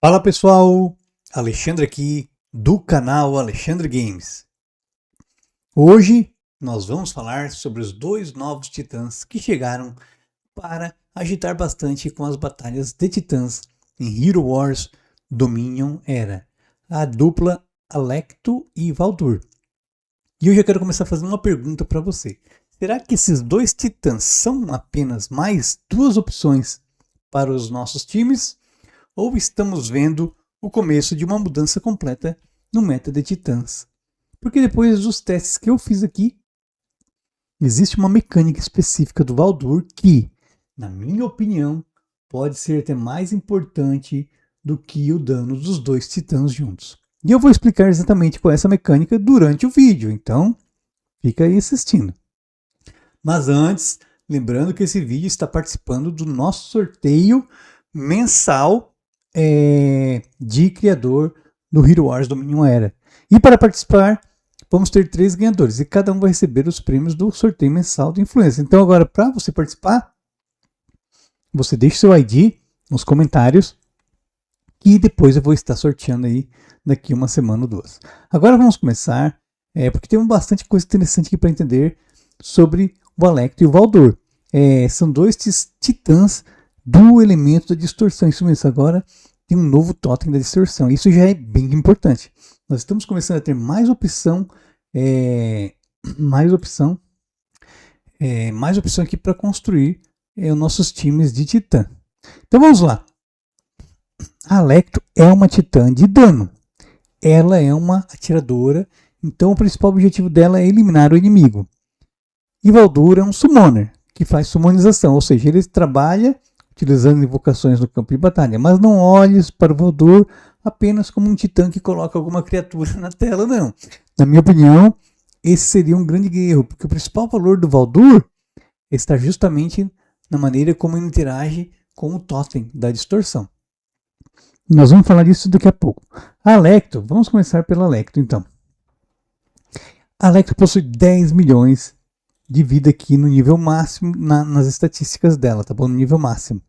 Fala pessoal, Alexandre aqui do canal Alexandre Games. Hoje nós vamos falar sobre os dois novos titãs que chegaram para agitar bastante com as batalhas de titãs em Hero Wars Dominion Era, a dupla Alecto e Valdur. E eu já quero começar fazendo uma pergunta para você. Será que esses dois titãs são apenas mais duas opções para os nossos times? Ou estamos vendo o começo de uma mudança completa no meta de titãs? Porque depois dos testes que eu fiz aqui, existe uma mecânica específica do Valdur que, na minha opinião, pode ser até mais importante do que o dano dos dois titãs juntos. E eu vou explicar exatamente qual é essa mecânica durante o vídeo, então fica aí assistindo. Mas antes, lembrando que esse vídeo está participando do nosso sorteio mensal de criador do Hero Wars Dominion Era. E para participar, vamos ter 3 ganhadores e cada um vai receber os prêmios do sorteio mensal de influência. Então agora, para você participar, você deixa seu ID nos comentários e depois eu vou estar sorteando aí daqui uma semana ou duas. Agora vamos começar, porque tem bastante coisa interessante aqui para entender sobre o Alecto e o Valdur. São dois titãs do elemento da distorção. Isso mesmo, agora tem um novo totem da distorção. Isso já é bem importante. Nós estamos começando a ter mais opção aqui para construir os nossos times de titã. Então vamos lá. A Alecto é uma titã de dano. Ela é uma atiradora, então o principal objetivo dela é eliminar o inimigo. E Valdur é um summoner, que faz summonização, ou seja, ele trabalha utilizando invocações no campo de batalha, mas não olhes para o Valdur apenas como um titã que coloca alguma criatura na tela, não. Na minha opinião, esse seria um grande erro, porque o principal valor do Valdur está justamente na maneira como ele interage com o totem da distorção. Nós vamos falar disso daqui a pouco. A Alecto, vamos começar pela Alecto então. A Alecto possui 10 milhões de vida aqui no nível máximo, nas estatísticas dela, tá bom? No nível máximo.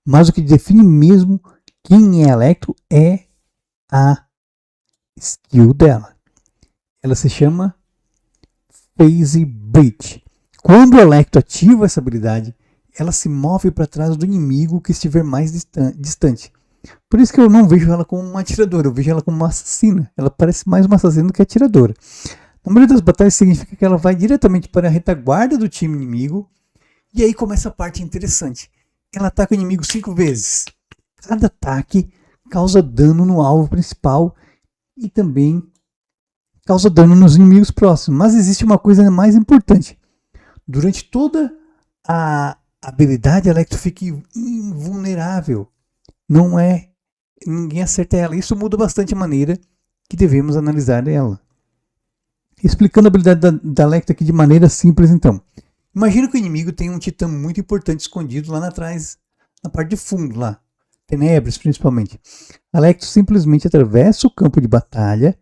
Mas o que define mesmo quem é Alecto é a skill dela. Ela se chama Phase Breach. Quando o Alecto ativa essa habilidade, ela se move para trás do inimigo que estiver mais distante. Por isso que eu não vejo ela como uma atiradora, eu vejo ela como uma assassina. Ela parece mais uma assassina do que atiradora. Na maioria das batalhas significa que ela vai diretamente para a retaguarda do time inimigo. E aí começa a parte interessante. Ela ataca o inimigo 5 vezes. Cada ataque causa dano no alvo principal e também causa dano nos inimigos próximos. Mas existe uma coisa mais importante. Durante toda a habilidade, a Alecto fica invulnerável. Ninguém acerta ela. Isso muda bastante a maneira que devemos analisar ela. Explicando a habilidade da Alecto aqui de maneira simples, então. Imagina que o inimigo tem um titã muito importante escondido lá atrás, na parte de fundo, lá. Tenebres, principalmente. Alecto simplesmente atravessa o campo de batalha,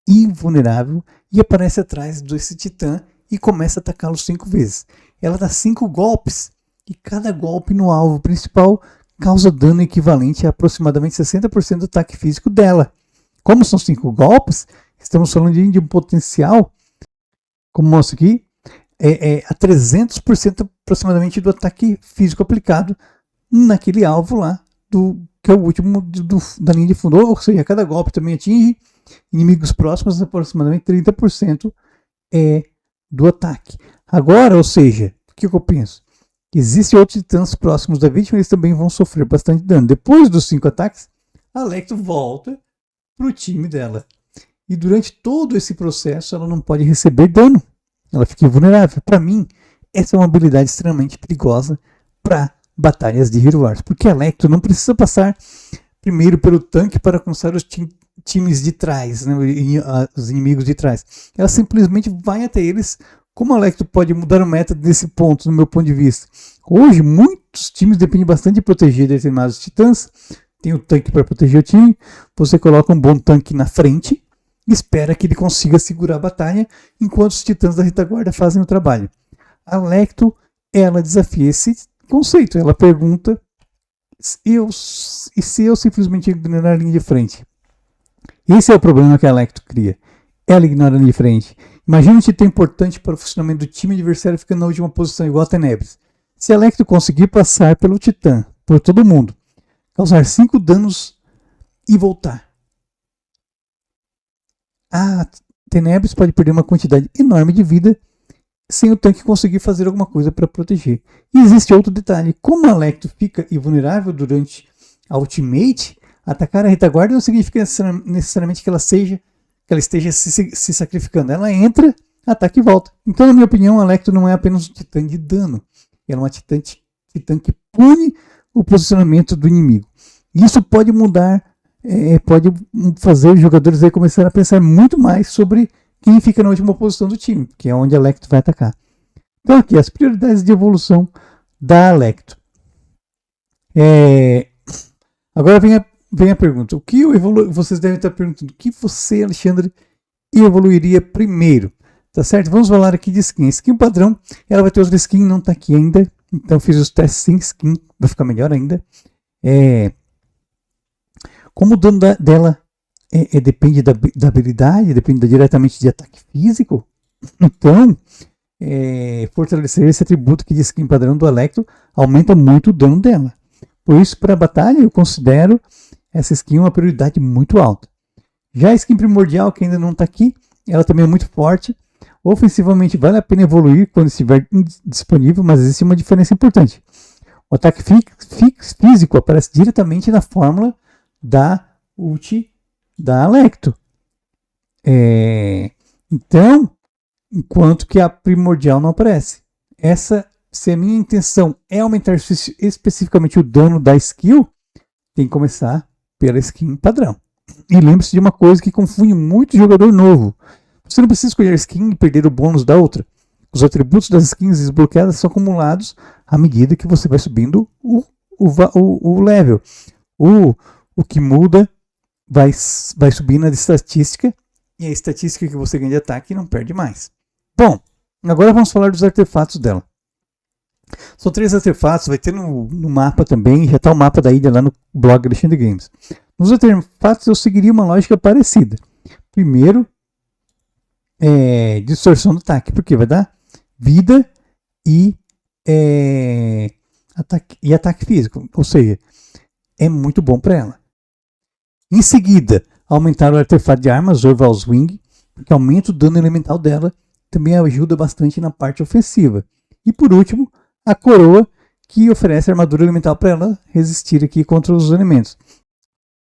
invulnerável, e aparece atrás desse titã e começa a atacá-lo 5 vezes. Ela dá 5 golpes, e cada golpe no alvo principal causa dano equivalente a aproximadamente 60% do ataque físico dela. Como são 5 golpes, estamos falando de um potencial, como mostra aqui, a 300% aproximadamente do ataque físico aplicado naquele alvo lá, que é o último da linha de fundo. Ou seja, cada golpe também atinge inimigos próximos, aproximadamente 30% do ataque. Agora, ou seja, o que eu penso? Existem outros titãs próximos da vítima, eles também vão sofrer bastante dano. Depois dos 5 ataques, a Alecto volta para o time dela. E durante todo esse processo, ela não pode receber dano. Ela fica invulnerável. Para mim, essa é uma habilidade extremamente perigosa para batalhas de Hero Wars. Porque a Alecto não precisa passar primeiro pelo tanque para alcançar os times de trás, né, os inimigos de trás. Ela simplesmente vai até eles. Como a Alecto pode mudar o meta desse ponto, no meu ponto de vista? Hoje, muitos times dependem bastante de proteger determinados titãs. Tem o tanque para proteger o time. Você coloca um bom tanque na frente e espera que ele consiga segurar a batalha enquanto os titãs da retaguarda fazem o trabalho. A Alecto, ela desafia esse conceito. Ela pergunta E se eu simplesmente ignorar a linha de frente? Esse é o problema que a Alecto cria. Ela ignora a linha de frente. Imagina um titã importante para o funcionamento do time adversário ficando na última posição, igual a Tenebris. Se a Alecto conseguir passar pelo titã, por todo mundo, causar 5 danos e voltar, a Tenebris pode perder uma quantidade enorme de vida sem o tanque conseguir fazer alguma coisa para proteger. E existe outro detalhe: como a Alecto fica invulnerável durante a ultimate, atacar a retaguarda não significa necessariamente que ela esteja se sacrificando. Ela entra, ataca e volta. Então, na minha opinião, a Alecto não é apenas um titã de dano. Ela é uma titã que pune o posicionamento do inimigo. Isso pode mudar, pode fazer os jogadores aí começar a pensar muito mais sobre quem fica na última posição do time, que é onde a Alecto vai atacar. Então, aqui, as prioridades de evolução da Alecto. Agora vem a pergunta. Vocês devem estar perguntando o que você, Alexandre, evoluiria primeiro. Tá certo? Vamos falar aqui de skin. Skin padrão, ela vai ter outra skin, não está aqui ainda. Então fiz os testes sem skin, vai ficar melhor ainda. Como o dano dela depende da habilidade, depende diretamente de ataque físico, então fortalecer esse atributo aqui de skin padrão do Alecto aumenta muito o dano dela. Por isso, para a batalha, eu considero essa skin uma prioridade muito alta. Já a skin primordial, que ainda não está aqui, ela também é muito forte. Ofensivamente, vale a pena evoluir quando estiver disponível, mas existe uma diferença importante. O ataque físico aparece diretamente na fórmula da ult da Alecto. Então, enquanto que a primordial não aparece. Se a minha intenção é aumentar especificamente o dano da skill, tem que começar pela skin padrão. E lembre-se de uma coisa que confunde muito jogador novo. Você não precisa escolher a skin e perder o bônus da outra. Os atributos das skins desbloqueadas são acumulados à medida que você vai subindo o level. O que muda vai subindo a estatística, e a estatística que você ganha de ataque não perde mais. Bom, agora vamos falar dos artefatos dela. São 3 artefatos, vai ter no mapa também, já está o mapa da ilha lá no blog Alexandre Games. Nos artefatos eu seguiria uma lógica parecida. Primeiro, distorção do ataque, porque vai dar vida e ataque físico, ou seja, é muito bom para ela. Em seguida, aumentar o artefato de armas, Orval's Wing, porque aumenta o dano elemental dela, também ajuda bastante na parte ofensiva. E por último, a coroa, que oferece armadura elemental para ela resistir aqui contra os elementos.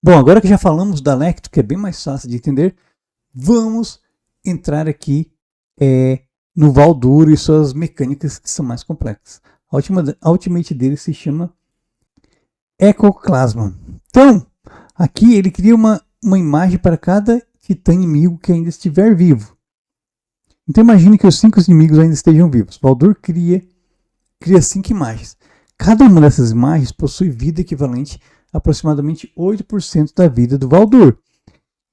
Bom, agora que já falamos da Alecto, que é bem mais fácil de entender, vamos entrar aqui no Valdur e suas mecânicas que são mais complexas. A ultimate dele se chama Ecoclasma. Então, aqui ele cria uma imagem para cada titã inimigo que ainda estiver vivo. Então imagine que os 5 inimigos ainda estejam vivos. Valdur cria 5 imagens. Cada uma dessas imagens possui vida equivalente a aproximadamente 8% da vida do Valdur.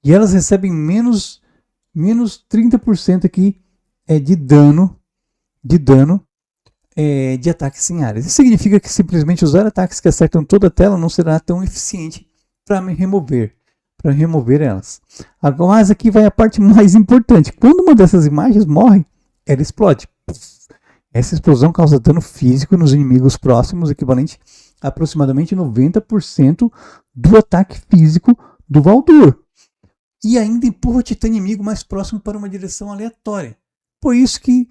E elas recebem menos 30% aqui de dano de ataques em áreas. Isso significa que simplesmente usar ataques que acertam toda a tela não será tão eficiente para remover elas. Mas aqui vai a parte mais importante. Quando uma dessas imagens morre, ela explode. Essa explosão causa dano físico nos inimigos próximos, equivalente a aproximadamente 90% do ataque físico do Valdur. E ainda empurra o titã inimigo mais próximo para uma direção aleatória. Por isso que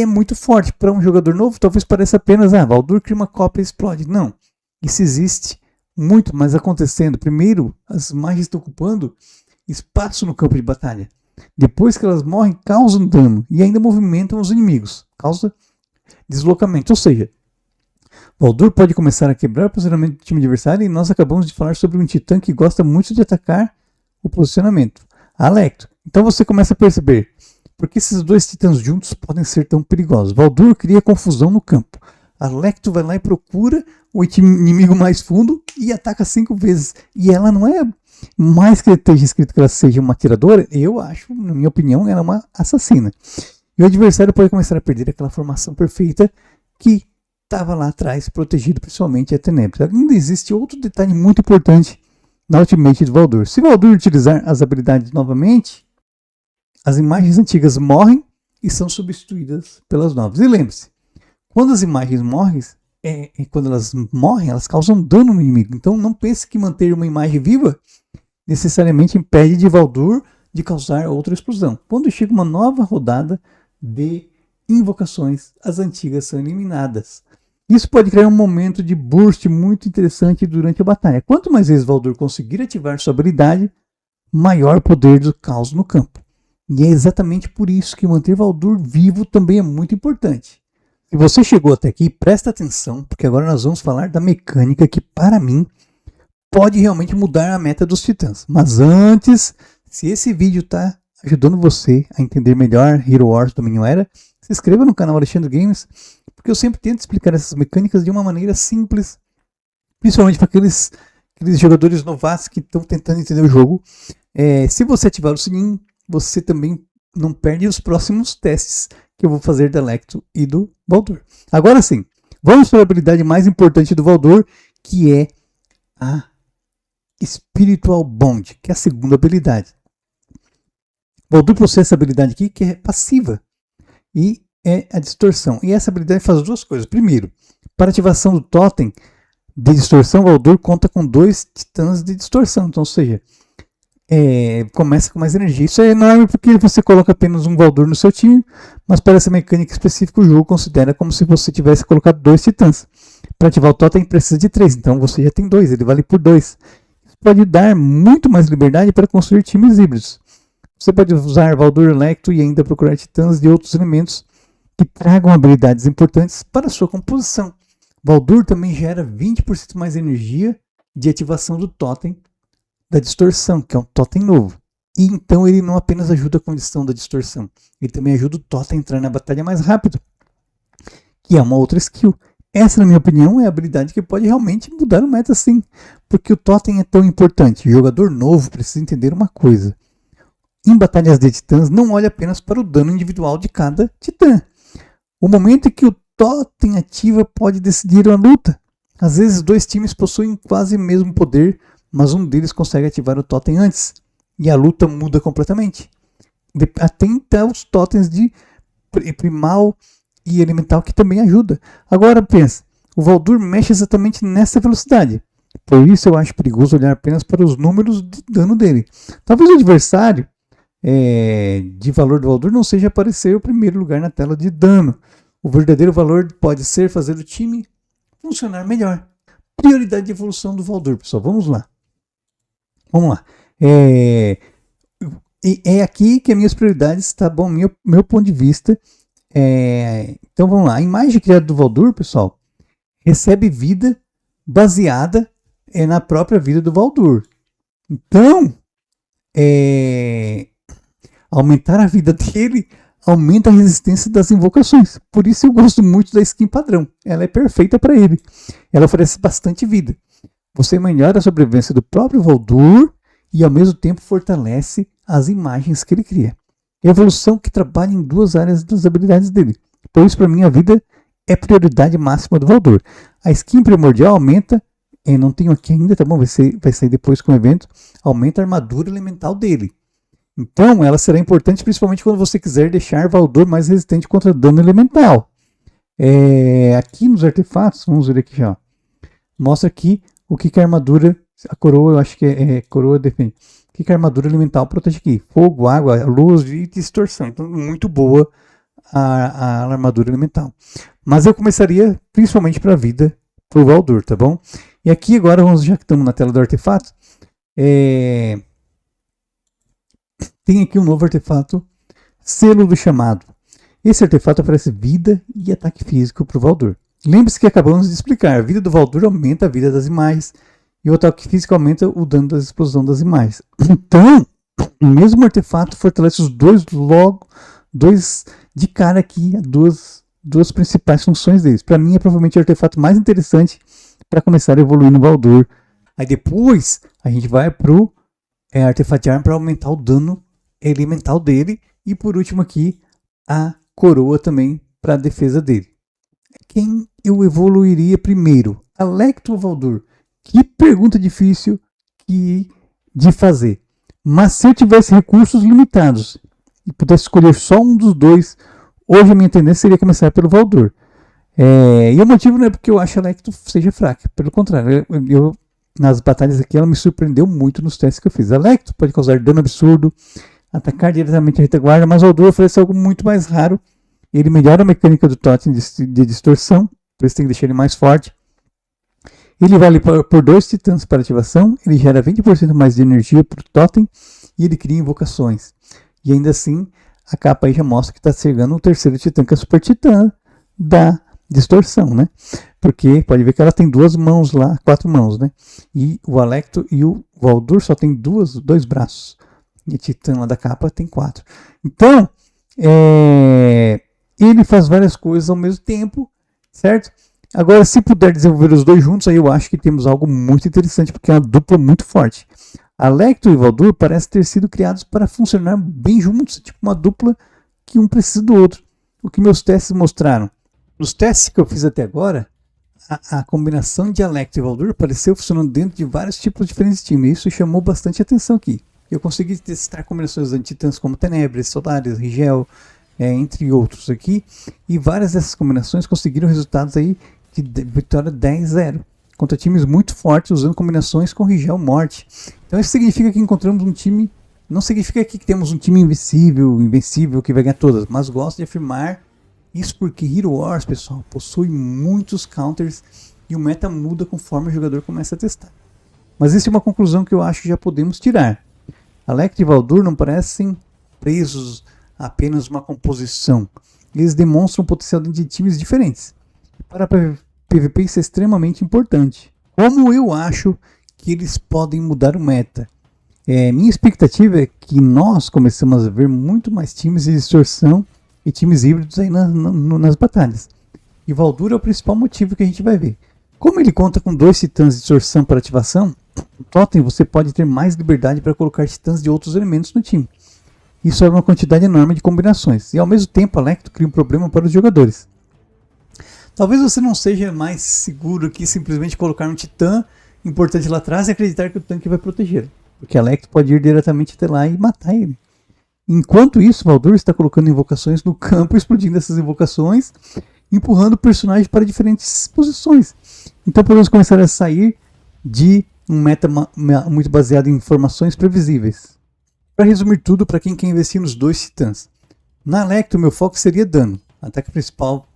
é muito forte. Para um jogador novo, talvez pareça apenas, Valdur cria uma cópia e explode. Não. Isso existe muito mais acontecendo. Primeiro, as imagens estão ocupando espaço no campo de batalha. Depois que elas morrem, causam dano e ainda movimentam os inimigos. Causa deslocamento. Ou seja, Valdur pode começar a quebrar o posicionamento do time adversário, e nós acabamos de falar sobre um titã que gosta muito de atacar o posicionamento. Alecto. Então você começa a perceber por que esses 2 titãs juntos podem ser tão perigosos. Valdur cria confusão no campo. Alecto vai lá e procura o inimigo mais fundo e ataca 5 vezes. E ela não é mais que esteja escrito que ela seja uma atiradora, eu acho, na minha opinião, ela é uma assassina. E o adversário pode começar a perder aquela formação perfeita que estava lá atrás, protegido principalmente a Tenebris. Ainda existe outro detalhe muito importante na Ultimate de Valdur. Se Valdur utilizar as habilidades novamente, as imagens antigas morrem e são substituídas pelas novas. E lembre-se, quando as imagens morrem, elas causam dano no inimigo. Então não pense que manter uma imagem viva necessariamente impede de Valdur de causar outra explosão. Quando chega uma nova rodada de invocações, as antigas são eliminadas. Isso pode criar um momento de burst muito interessante durante a batalha. Quanto mais vezes Valdur conseguir ativar sua habilidade, maior poder do caos no campo. E é exatamente por isso que manter Valdur vivo também é muito importante. Se você chegou até aqui, presta atenção, porque agora nós vamos falar da mecânica que, para mim, pode realmente mudar a meta dos titãs. Mas antes, se esse vídeo está ajudando você a entender melhor Hero Wars Dominion Era, se inscreva no canal Alexandre Games, porque eu sempre tento explicar essas mecânicas de uma maneira simples, principalmente para aqueles jogadores novatos que estão tentando entender o jogo. Se você ativar o sininho, você também não perde os próximos testes que eu vou fazer da Lecto e do Valdur. Agora sim, vamos para a habilidade mais importante do Valdur, que é a Spiritual Bond, que é a segunda habilidade. Valdur possui essa habilidade aqui que é passiva e é a distorção. E essa habilidade faz duas coisas. Primeiro, para ativação do totem de distorção, Valdur conta com 2 titãs de distorção. Então, ou seja, começa com mais energia. Isso é enorme porque você coloca apenas um Valdur no seu time, mas para essa mecânica específica o jogo considera como se você tivesse colocado 2 titãs. Para ativar o totem precisa de 3, então você já tem 2, ele vale por 2. Isso pode dar muito mais liberdade para construir times híbridos. Você pode usar Valdur Lecto e ainda procurar titãs de outros elementos que tragam habilidades importantes para a sua composição. Valdur também gera 20% mais energia de ativação do totem da distorção, que é um totem novo. E então ele não apenas ajuda com a questão da distorção, ele também ajuda o totem a entrar na batalha mais rápido, que é uma outra skill. Essa, na minha opinião, é a habilidade que pode realmente mudar o meta sim, porque o totem é tão importante. O jogador novo precisa entender uma coisa. Em batalhas de titãs, não olhe apenas para o dano individual de cada titã. O momento em que o totem ativa pode decidir a luta. Às vezes 2 times possuem quase o mesmo poder, mas um deles consegue ativar o totem antes, e a luta muda completamente. Atenta aos totens de primal e elemental, que também ajuda. Agora pensa, o Valdur mexe exatamente nessa velocidade. Por isso eu acho perigoso olhar apenas para os números de dano dele. Talvez o adversário de valor do Valdur não seja aparecer o primeiro lugar na tela de dano. O verdadeiro valor pode ser fazer o time funcionar melhor. Prioridade de evolução do Valdur, pessoal. Vamos lá. É aqui que as minhas prioridades, tá bom? Meu ponto de vista. Então vamos lá. A imagem criada do Valdur, pessoal, recebe vida baseada na própria vida do Valdur. Então, aumentar a vida dele aumenta a resistência das invocações. Por isso eu gosto muito da skin padrão. Ela é perfeita para ele. Ela oferece bastante vida. Você melhora a sobrevivência do próprio Valdur e ao mesmo tempo fortalece as imagens que ele cria. Evolução que trabalha em 2 áreas das habilidades dele. Por isso, para mim, a vida é prioridade máxima do Valdur. A skin primordial aumenta, não tenho aqui ainda, tá bom? Vai sair depois com o evento. Aumenta a armadura elemental dele. Então, ela será importante principalmente quando você quiser deixar Valdur mais resistente contra dano elemental. Aqui nos artefatos, vamos ver aqui já. Mostra aqui o que a armadura, a coroa, eu acho que coroa defende. O que a armadura elemental protege aqui? Fogo, água, luz e distorção. Então, muito boa a armadura elemental. Mas eu começaria principalmente para a vida, para o Valdur, tá bom? E aqui agora, já que estamos na tela do artefato, tem aqui um novo artefato, Selo do Chamado. Esse artefato oferece vida e ataque físico para o Valdur. Lembre-se que acabamos de explicar, a vida do Valdur aumenta a vida das imagens e o ataque físico aumenta o dano da explosão das imagens. Então, o mesmo artefato fortalece os dois de cara aqui, duas principais funções deles. Para mim é provavelmente o artefato mais interessante para começar a evoluir no Valdur. Aí depois a gente vai pro artefato de arma para aumentar o dano elemental dele. E por último aqui, a coroa também para a defesa dele. quem eu evoluiria primeiro? Alecto ou Valdur? Que pergunta difícil de fazer. Mas se eu tivesse recursos limitados e pudesse escolher só um dos dois, hoje a minha tendência seria começar pelo Valdur. E o motivo não é porque eu acho a Alecto seja fraca. Pelo contrário, eu nas batalhas aqui ela me surpreendeu muito nos testes que eu fiz. A Alecto pode causar dano absurdo, atacar diretamente a retaguarda, mas o Valdur oferece algo muito mais raro. Ele melhora a mecânica do totem de distorção, por isso tem que deixar ele mais forte. Ele vale por 2 titãs para ativação, ele gera 20% mais de energia para o totem e ele cria invocações. E ainda assim, a capa aí já mostra que está chegando o terceiro titã, que é a super titã da distorção, né? Porque pode ver que ela tem 2 mãos lá, 4 mãos, né? E o Alecto e o Valdur só tem 2 braços. E a titã lá da capa tem 4. Então, ele faz várias coisas ao mesmo tempo, certo? Agora, se puder desenvolver os dois juntos, aí eu acho que temos algo muito interessante, porque é uma dupla muito forte. Alecto e Valdur parecem ter sido criados para funcionar bem juntos, tipo uma dupla que um precisa do outro. O que meus testes mostraram. Nos testes que eu fiz até agora, a combinação de Alecto e Valdur pareceu funcionando dentro de vários tipos diferentes de time. Isso chamou bastante atenção aqui. Eu consegui testar combinações de titãs como Tenebres, Solaris, Rigel, entre outros aqui. E várias dessas combinações conseguiram resultados aí de vitória 10-0 contra times muito fortes usando combinações com Rigel Morte. Então isso significa que encontramos um time, não significa que temos um time invencível que vai ganhar todas, mas gosto de afirmar isso porque Hero Wars, pessoal, possui muitos counters e o meta muda conforme o jogador começa a testar. Mas essa é uma conclusão que eu acho que já podemos tirar. Alecto e Valdur não parecem presos a apenas uma composição. Eles demonstram potencial de times diferentes. Para PVP isso é extremamente importante. Como eu acho que eles podem mudar o meta? Minha expectativa é que nós comecemos a ver muito mais times de distorção e times híbridos aí nas batalhas. E Valdur é o principal motivo que a gente vai ver. Como ele conta com 2 titãs de distorção para ativação, no Totem você pode ter mais liberdade para colocar titãs de outros elementos no time. Isso é uma quantidade enorme de combinações. E ao mesmo tempo, Alecto cria um problema para os jogadores. Talvez você não seja mais seguro que simplesmente colocar um titã importante lá atrás e acreditar que o tanque vai protegê-lo. Porque Alecto pode ir diretamente até lá e matar ele. Enquanto isso, Valdur está colocando invocações no campo, explodindo essas invocações, empurrando o personagem para diferentes posições. Então podemos começar a sair de um meta muito baseado em informações previsíveis. Para resumir tudo, para quem quer investir nos 2 titãs. Na Alecto, meu foco seria dano. Ataque principal,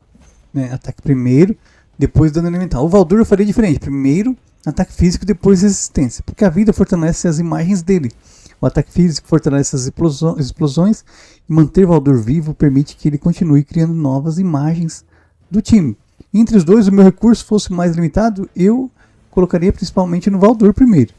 ataque primeiro, depois dano elemental. O Valdur eu faria diferente. Primeiro ataque físico, depois resistência. Porque a vida fortalece as imagens dele. O ataque físico fortalece as explosões. E manter Valdur vivo permite que ele continue criando novas imagens do time. Entre os dois, o meu recurso fosse mais limitado, eu colocaria principalmente no Valdur primeiro.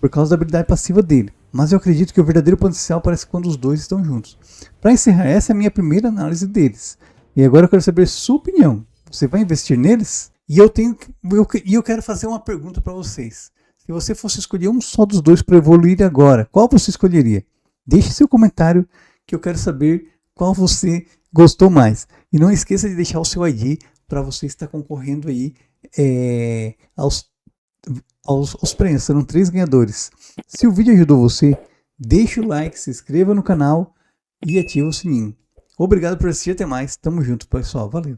Por causa da habilidade passiva dele. Mas eu acredito que o verdadeiro potencial aparece quando os dois estão juntos. Para encerrar, essa é a minha primeira análise deles. E agora eu quero saber sua opinião. Você vai investir neles? E eu quero fazer uma pergunta para vocês. Se você fosse escolher um só dos dois para evoluir agora, qual você escolheria? Deixe seu comentário que eu quero saber qual você gostou mais. E não esqueça de deixar o seu ID para você estar concorrendo aí aos prêmios. Serão 3 ganhadores. Se o vídeo ajudou você, deixe o like, se inscreva no canal e ative o sininho. Obrigado por assistir, até mais. Tamo junto, pessoal. Valeu.